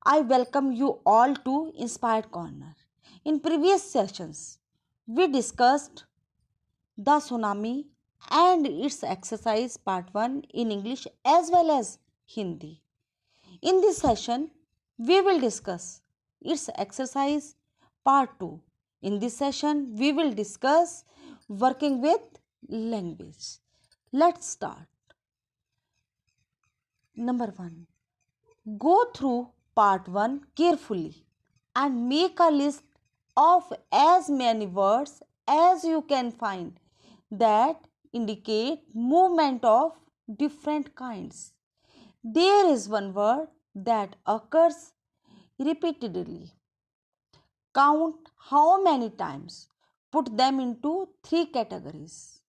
I welcome you all to Inspired Corner. In previous sessions, we discussed the tsunami and its exercise part 1 in English as well as Hindi. In this session, we will discuss its exercise part 2. In this session, we will discuss working with language. Let's start. Number 1. Go through part 1 carefully and make a list of as many words as you can find that indicate movement of different kinds. There is one word that occurs repeatedly. Count how many times. Put them into 3 categories: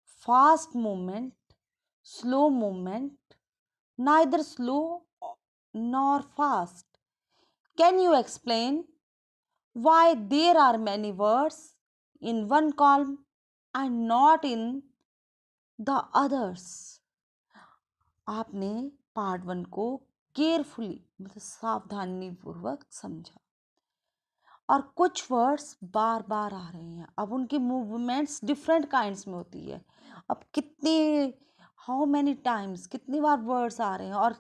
fast movement, slow movement, neither slow nor fast. Can you explain why there are many words in one column and not in the others? आपने part 1 को carefully मतलब सावधानी पूर्वक समझा और कुछ words बार बार आ रहे हैं. अब उनकी मूवमेंट्स डिफरेंट काइंड्स में होती है. अब कितने हाउ मैनी टाइम्स कितनी बार वर्ड्स आ रहे हैं और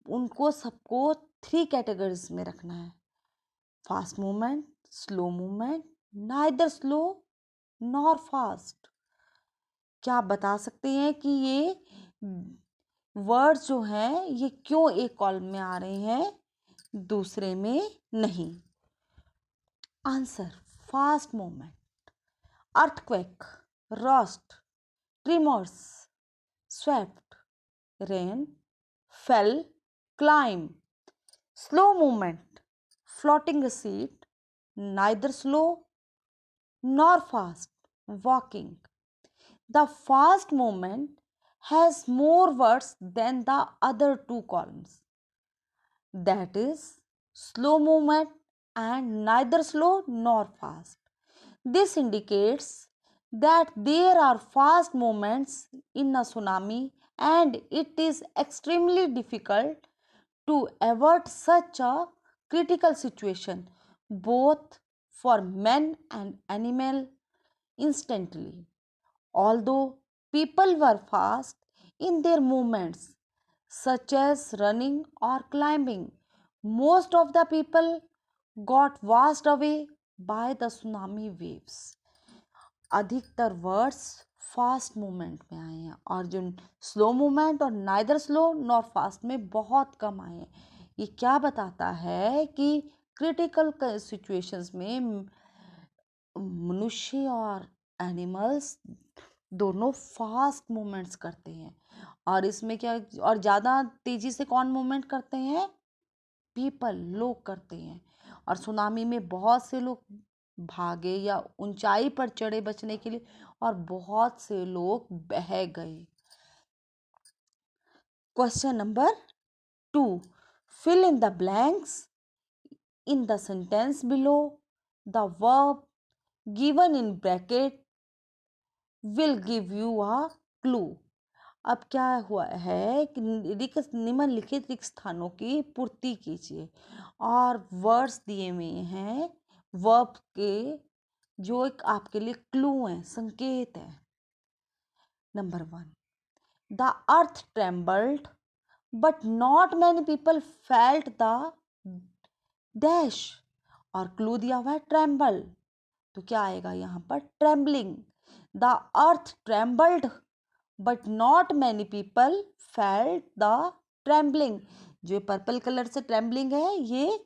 उनको सबको 3 कैटेगरीज में रखना है: fast movement, slow movement, neither slow nor fast. क्या आप बता सकते हैं कि ये वर्ड्स जो हैं ये क्यों एक कॉलम में आ रहे हैं, दूसरे में नहीं? Answer: fast movement. Earthquake, roast, trimmers, swept, rain, fail, climb. Slow movement, floating a seat, neither slow nor fast, walking. The fast movement has more words than the other 2 columns. That is slow movement and neither slow nor fast. This indicates that there are fast movements in a tsunami and it is extremely difficult to avert such a critical situation both for men and animal instantly. Although people were fast in their movements such as running or climbing, most of the people got washed away by the tsunami waves. अधिकतर words fast movement में आए हैं और जो slow movement और neither slow nor fast में बहुत कम आए हैं. ये क्या बताता है कि क्रिटिकल सिचुएशंस में मनुष्य और एनिमल्स दोनों फास्ट मूवमेंट्स करते हैं. और इसमें क्या और ज़्यादा तेज़ी से कौन मूवमेंट करते हैं? पीपल, लोग करते हैं. और सुनामी में बहुत से लोग भागे या ऊंचाई पर चढ़े बचने के लिए और बहुत से लोग बह गए. Question number 2. fill in the blanks in the sentence below. The verb given in bracket will give you a clue. अब क्या हुआ है कि निम्नलिखित रिक्त स्थानों की पूर्ति कीजिए और वर्ड्स दिए हुए हैं वर्ब के जो एक आपके लिए क्लू है, संकेत है. Number 1. The earth trembled but not many people felt the dash. और क्लू दिया हुआ है ट्रेम्बल, तो क्या आएगा यहाँ पर? Trembling. The earth trembled but not many people felt the trembling. जो पर्पल कलर से ट्रेम्बलिंग है ये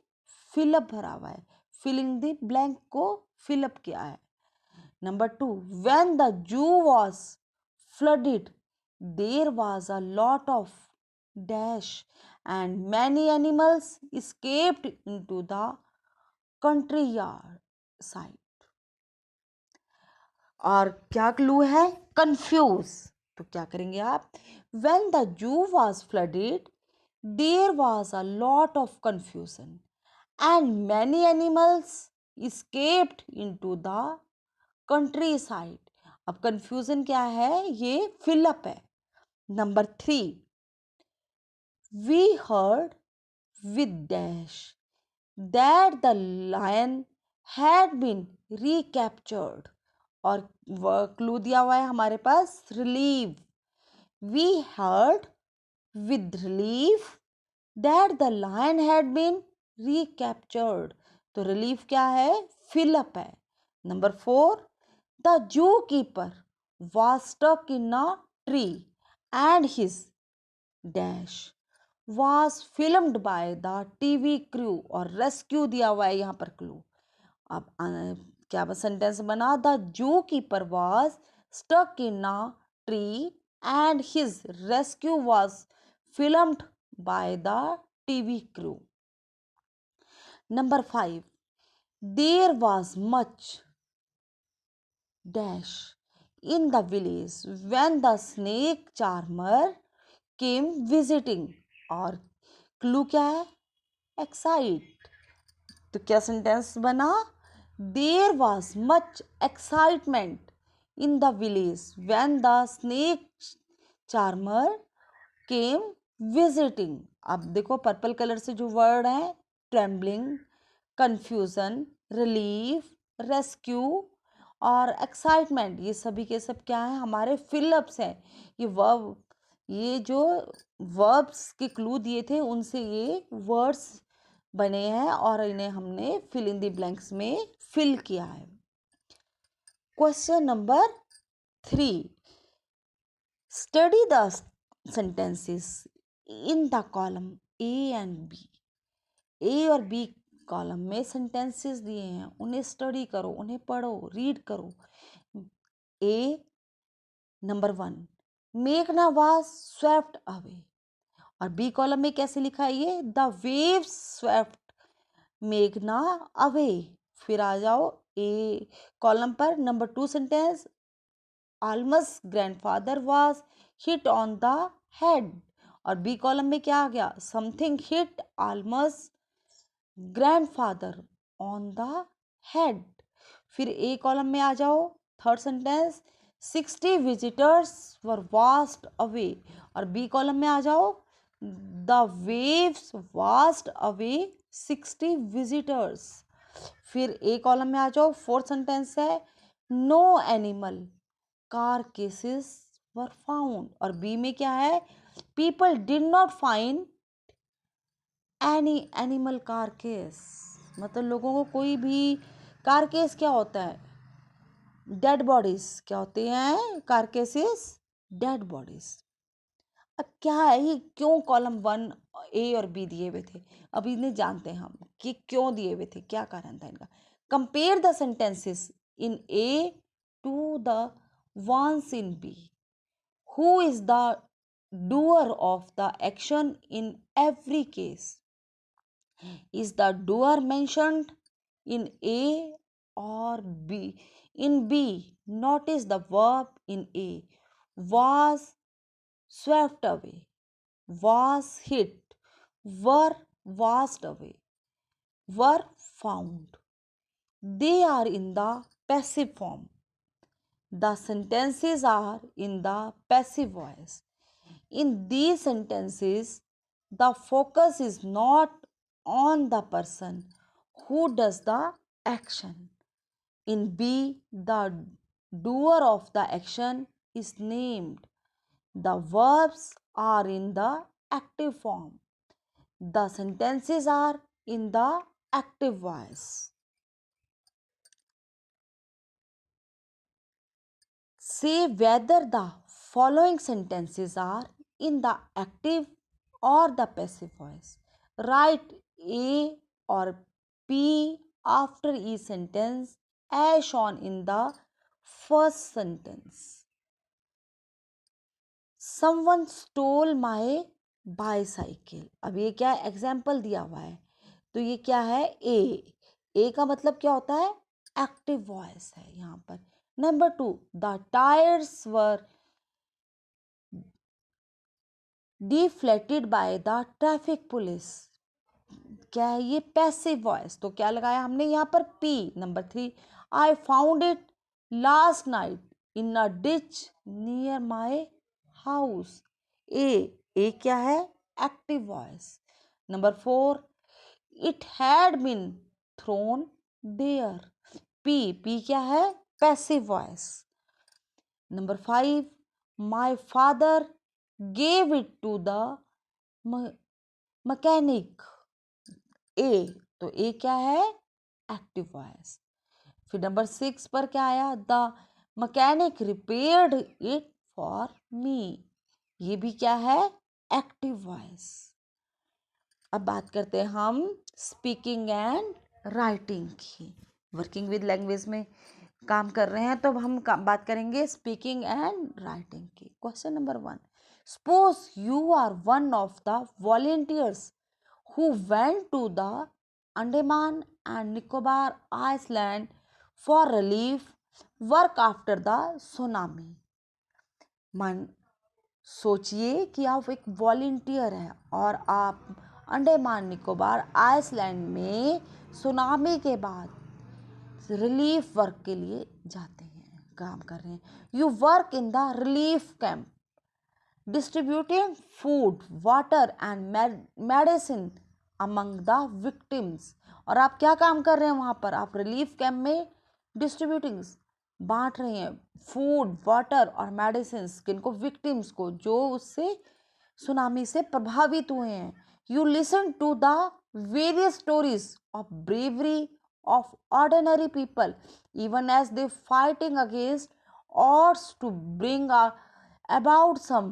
फिलअप भरा हुआ है, फिलिंग द ब्लैंक को फिलअप किया है. Number 2. When the zoo was flooded there was a lot of dash and many animals escaped into the country yard side. और क्या क्लू है? कंफ्यूज. तो क्या करेंगे आप? When the Jew was flooded, there was a lot of confusion and many animals escaped into the countryside. अब confusion क्या है? ये fill up है. Number 3. We heard with dash that the lion had been recaptured. और clue दिया हुआ है हमारे पास relief. We heard with relief that the lion had been recaptured. तो relief क्या है? fill up है. Number 4, the zookeeper was stuck in a tree and his dash was filmed by the TV crew. और rescue दिया हुआ है यहाँ पर clue. अब क्या सेंटेंस बना? The zoo keeper was stuck in a tree and his rescue was filmed by the TV crew. Number 5, there was much dash in the village when the snake charmer came visiting. और clue क्या है? Excite. तो क्या sentence बना? There was much excitement in the village when the snake charmer came visiting. अब देखो purple colour से जो वर्ड है, ट्रेम्बलिंग, कंफ्यूजन, रिलीफ, रेस्क्यू और एक्साइटमेंट, ये सभी के सब क्या है? हमारे फिलअप्स हैं. ये जो वर्ब्स के क्लू दिए थे उनसे ये वर्ड्स बने हैं और इन्हें हमने फिल इन द ब्लैंक्स में फिल किया है. Question number 3, study the sentences in the column A and B. A और बी कॉलम में सेंटेंसेस दिए हैं, उन्हें स्टडी करो, उन्हें पढ़ो, रीड करो. ए नंबर 1, मेघना वाज स्वेप्ट अवे. और बी कॉलम में कैसे लिखा है ये? द वेव्स स्वेप्ट मेघना अवे. फिर आ जाओ ए कॉलम पर. Number 2 sentence, Alam's grandfather was hit on the head. और बी कॉलम में क्या आ गया? Something hit Alam's grandfather on the head. फिर ए कॉलम में आ जाओ. Third sentence, 60 visitors were washed away. और बी कॉलम में आ जाओ. The waves washed away 60 visitors. फिर ए कॉलम में आ जाओ. फोर्थ सेंटेंस है, no animal carcasses were found. और बी में क्या है? People did not find any animal carcass. मतलब लोगों को कोई भी कारकेस क्या होता है? Dead bodies. क्या होते हैं कारकेसेस? Dead bodies. अब क्या है ये? क्यों कॉलम 1 ए और बी दिए हुए थे? अब इन्हें जानते हैं हम कि क्यों दिए हुए थे, क्या कारण था इनका. Compare the sentences in A to the ones in B. Who is the doer of the action in every case? Is the doer mentioned in A or B? In B, notice the verb in A. Was swept away, was hit, were washed away, were found. They are in the passive form. The sentences are in the passive voice. In these sentences, the focus is not on the person who does the action. In B, the doer of the action is named. The verbs are in the active form. The sentences are in the active voice. Say whether the following sentences are in the active or the passive voice. Write A or P after each sentence as shown in the first sentence. Someone stole my bicycle. अब ये क्या है? Example दिया हुआ है. तो ये क्या है? ए का मतलब क्या होता है? एक्टिव वॉइस है यहाँ पर. Number 2, the tyres were deflected by the traffic police. क्या है ये? Passive voice. तो क्या लगाया हमने यहाँ पर? P. Number 3, I found it last night in a ditch near my house. A क्या है? Active voice. Number 4, it had been thrown there. P क्या है? Passive voice. Number 5, my father gave it to the mechanic. A, तो A क्या है? Active voice. फिर number 6 पर क्या आया? The mechanic repaired it for me. ये भी क्या है? Active voice. अब बात करते हैं हम स्पीकिंग एंड राइटिंग की. वर्किंग विद लैंग्वेज में काम कर रहे हैं तो हम बात करेंगे स्पीकिंग एंड राइटिंग की. Question number 1, suppose you are one of the volunteers who went to the Andaman and Nicobar Island for relief work after the tsunami. मन सोचिए कि आप एक वॉलंटियर हैं और आप अंडमान निकोबार आइसलैंड में सुनामी के बाद रिलीफ वर्क के लिए जाते हैं, काम कर रहे हैं. You work in the relief camp distributing food, water and medicine among the victims. और आप क्या काम कर रहे हैं वहाँ पर? आप रिलीफ कैंप में डिस्ट्रीब्यूटिंग बांट रहे हैं फूड, वाटर और मेडिसिन किनको? विक्टिम्स को, जो उससे सुनामी से प्रभावित हुए हैं. You listen to the various stories of bravery of ordinary people even as they fighting against odds to bring about some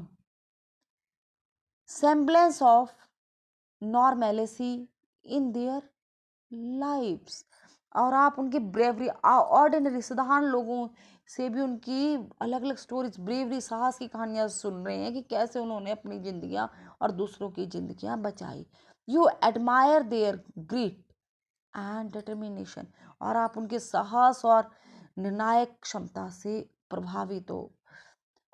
semblance of normalcy in their lives. और आप उनकी ब्रेवरी, ऑर्डिनरी साधारण लोगों से भी उनकी अलग अलग स्टोरीज, ब्रेवरी, साहस की कहानियां सुन रहे हैं कि कैसे उन्होंने अपनी जिंदगियां और दूसरों की जिंदगियां बचाई. You admire their grit and determination. और आप उनके साहस और निर्णायक क्षमता से प्रभावित हो,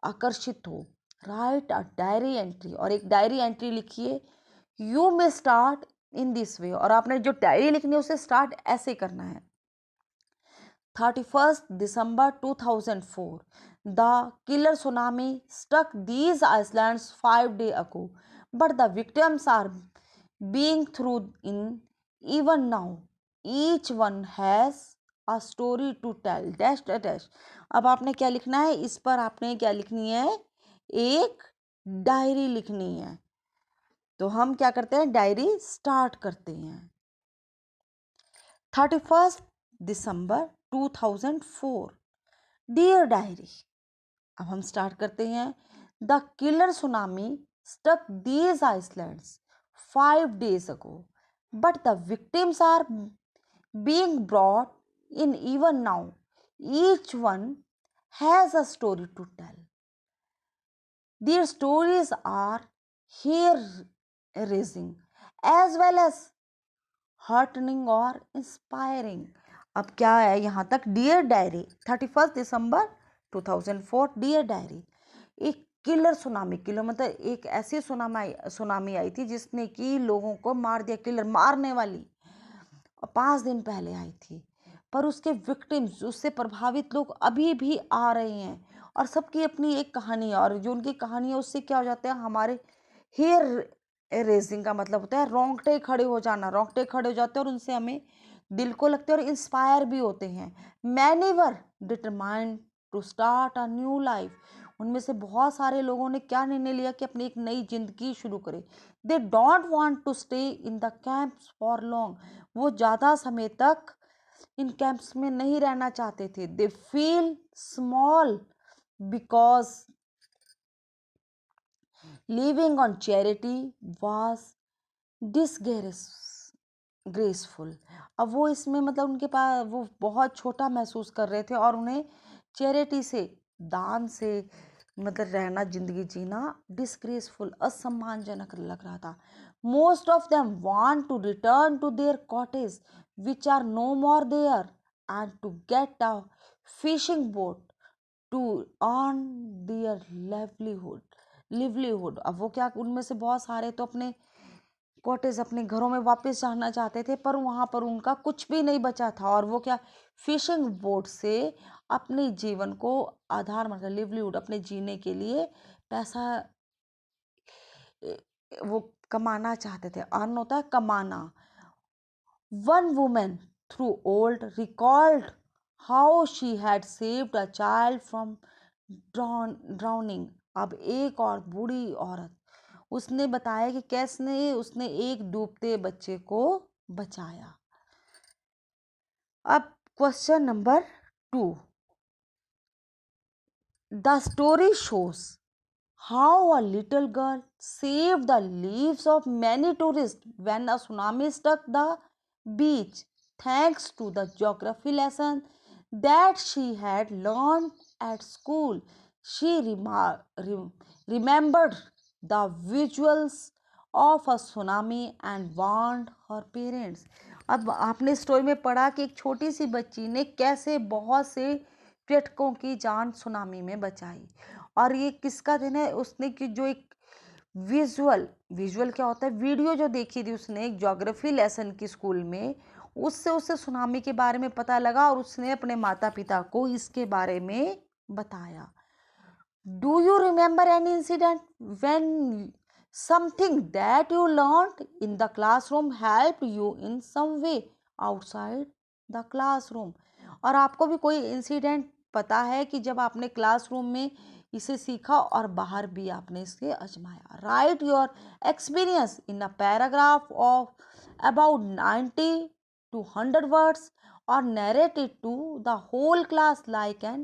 आकर्षित हो. Right a diary entry. और एक डायरी एंट्री लिखिए. You may start in this way. और आपने जो डायरी लिखनी है उसे स्टार्ट ऐसे करना है. 31st December 2004, the killer tsunami struck these islands 5 days ago, but the victims are being through in even now. Each one has a story to tell. Dash dash dash. अब आपने क्या लिखना है? इस पर आपने क्या लिखनी है? एक डायरी लिखनी है. तो हम क्या करते हैं? डायरी स्टार्ट करते हैं. 31st December 2004. Dear diary. अब हम स्टार्ट करते हैं. The killer tsunami stuck these islands 5 days ago, but the victims are being brought in even now. Each one has a story to tell. Their stories are hair-raising as well as heartening or inspiring. अब क्या है यहाँ तक? Dear diary, 31st December 2004. Dear diary. एक killer tsunami, killer मतलब एक ऐसी tsunami आई थी जिसने कि लोगों को मार दिया. किलर मारने वाली. और 5 दिन पहले आई थी, पर उसके विक्टिम्स, उससे प्रभावित लोग अभी भी आ रहे हैं और सबकी अपनी एक कहानी है. और जो उनकी कहानी है उससे क्या हो जाता है? हमारे हेयर रेजिंग का मतलब होता है रोंगटे खड़े हो जाना. रोंगटे खड़े हो जाते हैं और उनसे हमें दिल को लगते हैं और इंस्पायर भी होते हैं. Many were determined to start a new life. उनमें से बहुत सारे लोगों ने क्या निर्णय लिया कि अपनी एक नई जिंदगी शुरू करें. They don't want to stay in the camps for long. वो ज़्यादा समय तक इन कैंप्स में नहीं रहना चाहते थे. They feel small because living on charity was disgraceful. अब वो इसमें मतलब उनके पास वो बहुत छोटा महसूस कर रहे थे और उन्हें चैरिटी से, दान से मतलब रहना, जिंदगी जीना डिसग्रेसफुल, असम्मानजनक लग रहा था. Most of them want to return to their cottage which are no more there and to get a fishing boat to earn their livelihood. अब वो क्या, उनमें से बहुत सारे तो अपने कॉटेज, अपने घरों में वापस जाना चाहते थे, पर वहाँ पर उनका कुछ भी नहीं बचा था. और वो क्या, फिशिंग बोट से अपने जीवन को आधार मतलब लिवलीहुड, अपने जीने के लिए पैसा वो कमाना चाहते थे, अर्न होता है कमाना। One women through old recalled how she had saved a child from drowning. अब एक और बूढ़ी औरत, उसने बताया कि कैसे उसने एक डूबते बच्चे को बचाया। अब question number 2, the story shows how a little girl saved the lives of many tourists when a tsunami struck the beach, thanks to the geography lesson that she had learned at school. She remembered the visuals of a tsunami and warned her parents. अब आपने story में पढ़ा कि एक छोटी सी बच्ची ने कैसे बहुत से पर्यटकों की जान सुनामी में बचाई। और ये किसका दिन है? उसने कि जो एक विजुअल क्या होता है, वीडियो जो देखी थी उसने एक ज्योग्राफी लेसन की स्कूल में, उससे उसे सुनामी के बारे में पता लगा और उसने अपने माता पिता को इसके बारे में बताया। Do you remember any incident when something that you learned in the classroom help you in some way outside the classroom? और आपको भी कोई इंसिडेंट पता है कि जब आपने क्लासरूम में इसे सीखा और बाहर भी आपने इसे आजमाया? Right your experience in a paragraph of about 90 to 100 words और narrate it to the whole class like an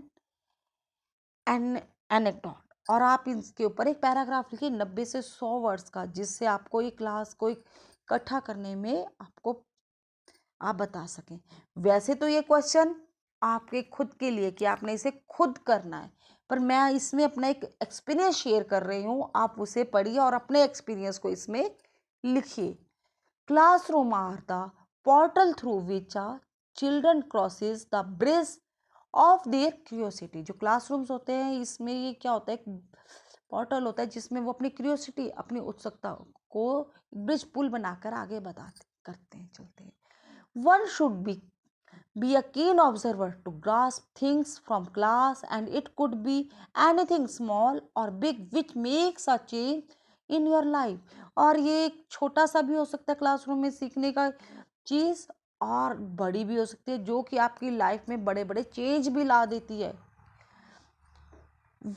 anecdote। और आप इसके ऊपर एक पैराग्राफ लिखिए 90 से 100 वर्ड्स का, जिससे आपको ये क्लास को इकट्ठा करने में आप बता सकें। वैसे तो ये क्वेश्चन आपके खुद के लिए कि आपने इसे खुद करना है, पर मैं इसमें अपना एक एक्सपीरियंस शेयर कर रही हूँ, आप उसे पढ़िए और अपने एक्सपीरियंस को इसमें लिखिए। Classroom are the portal through which a children crosses the bridge of their curiosity. जो क्लासरूम्स होते हैं इसमें ये क्या होता है, एक पोर्टल होता है जिसमें वो अपनी क्यूरियोसिटी, अपनी उत्सुकता को ब्रिज पुल बनाकर आगे बताते करते हैं, चलते हैं। One should be a keen observer to grasp things from class, and it could be anything small or big which makes a change in your life। और ये एक छोटा सा भी हो सकता है क्लासरूम में सीखने का चीज़, और बड़ी भी हो सकती है जो कि आपकी लाइफ में बड़े बड़े चेंज भी ला देती है।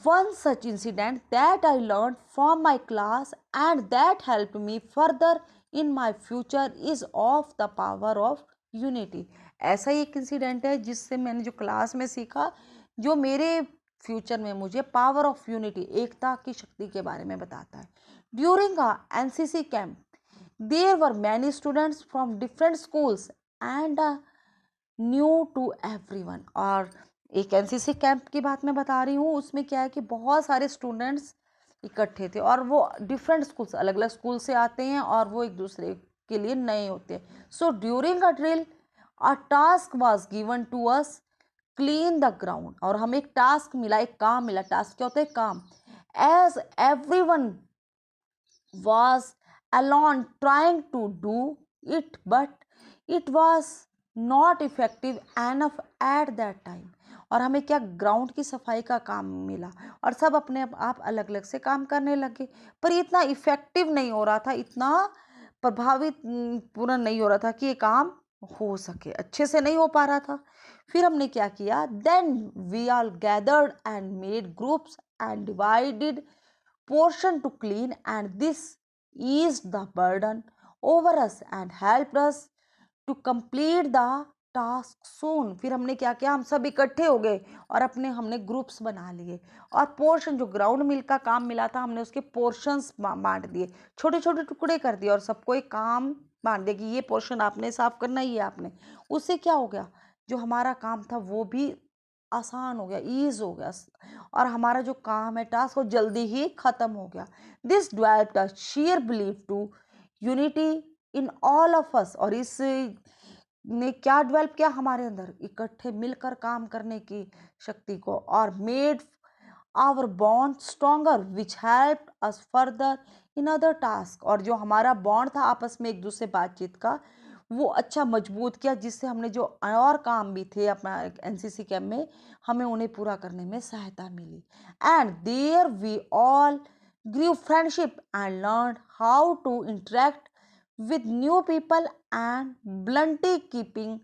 One such incident that I learned from my class and that helped me further in my future is of the power of unity। ऐसा ही एक इंसिडेंट है जिससे मैंने जो क्लास में सीखा, जो मेरे फ्यूचर में मुझे पावर ऑफ यूनिटी, एकता की शक्ति के बारे में बताता है। During a NCC camp there were many students from different schools and new to everyone. और एक एनसीसी कैंप की बात मैं बता रही हूँ, उसमें क्या है कि बहुत सारे स्टूडेंट्स इकट्ठे थे और वो डिफरेंट स्कूल्स, अलग अलग स्कूल से आते हैं और वो एक दूसरे के लिए नए होते हैं। So during a drill a task was given to us clean the ground. और हमें एक टास्क मिला, एक काम मिला। टास्क क्या होता है? काम। As everyone was alone trying to do it, but it was not effective enough at that time। और हमें क्या, ग्राउंड की सफाई का काम मिला और सब अपने आप अलग अलग से काम करने लगे, पर ये इतना इफेक्टिव नहीं हो रहा था, इतना प्रभावित पूर्ण नहीं हो रहा था कि ये काम हो सके, अच्छे से नहीं हो पा रहा था। फिर हमने क्या किया, then we all gathered and made groups and divided portion to clean, and this eased the burden over us and helped us to complete the task soon। फिर हमने क्या किया, हम सब इकट्ठे हो गए और हमने ग्रुप्स बना लिए और पोर्शन, जो ग्राउंड मिल का काम मिला था, हमने उसके पोर्शंस बांट दिए, छोटे छोटे टुकड़े कर दिए और सबको एक काम बांट दिया कि ये पोर्शन आपने साफ करना, ये आपने। उससे क्या हो गया, जो हमारा काम था वो भी आसान हो गया, ईज हो गया, और हमारा जो काम है, टास्क, वो जल्दी ही खत्म हो गया। This developed a share belief to unity in all of us. और इस ने क्या डेवलप किया हमारे अंदर, इकट्ठे मिलकर काम करने की शक्ति को, और made our bond stronger which help us further in other task. और जो हमारा बॉन्ड था आपस में एक दूसरे बातचीत का, वो अच्छा मजबूत किया, जिससे हमने जो और काम भी थे अपना एनसीसी कैंप में, हमें उन्हें पूरा करने में सहायता मिली। And there we all grew friendship and learned how to interact with new people and bluntly keeping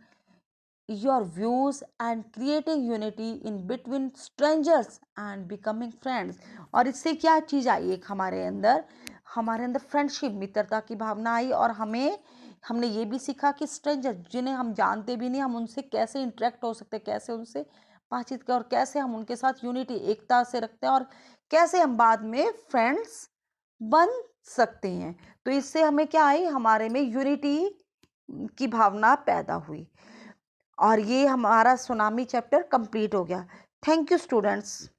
your views and creating unity in between strangers and becoming friends। और इससे क्या चीज़ आई, एक हमारे अंदर फ्रेंडशिप, मित्रता की भावना आई, और हमने ये भी सीखा कि स्ट्रेंजर जिन्हें हम जानते भी नहीं, हम उनसे कैसे इंटरेक्ट हो सकते हैं, कैसे उनसे बातचीत करें, और कैसे हम उनके साथ यूनिटी, एकता से रखते हैं, और कैसे हम बाद में फ्रेंड्स बन सकते हैं। तो इससे हमें क्या आई, हमारे में यूनिटी की भावना पैदा हुई। और ये हमारा सुनामी चैप्टर कंप्लीट हो गया। Thank you students.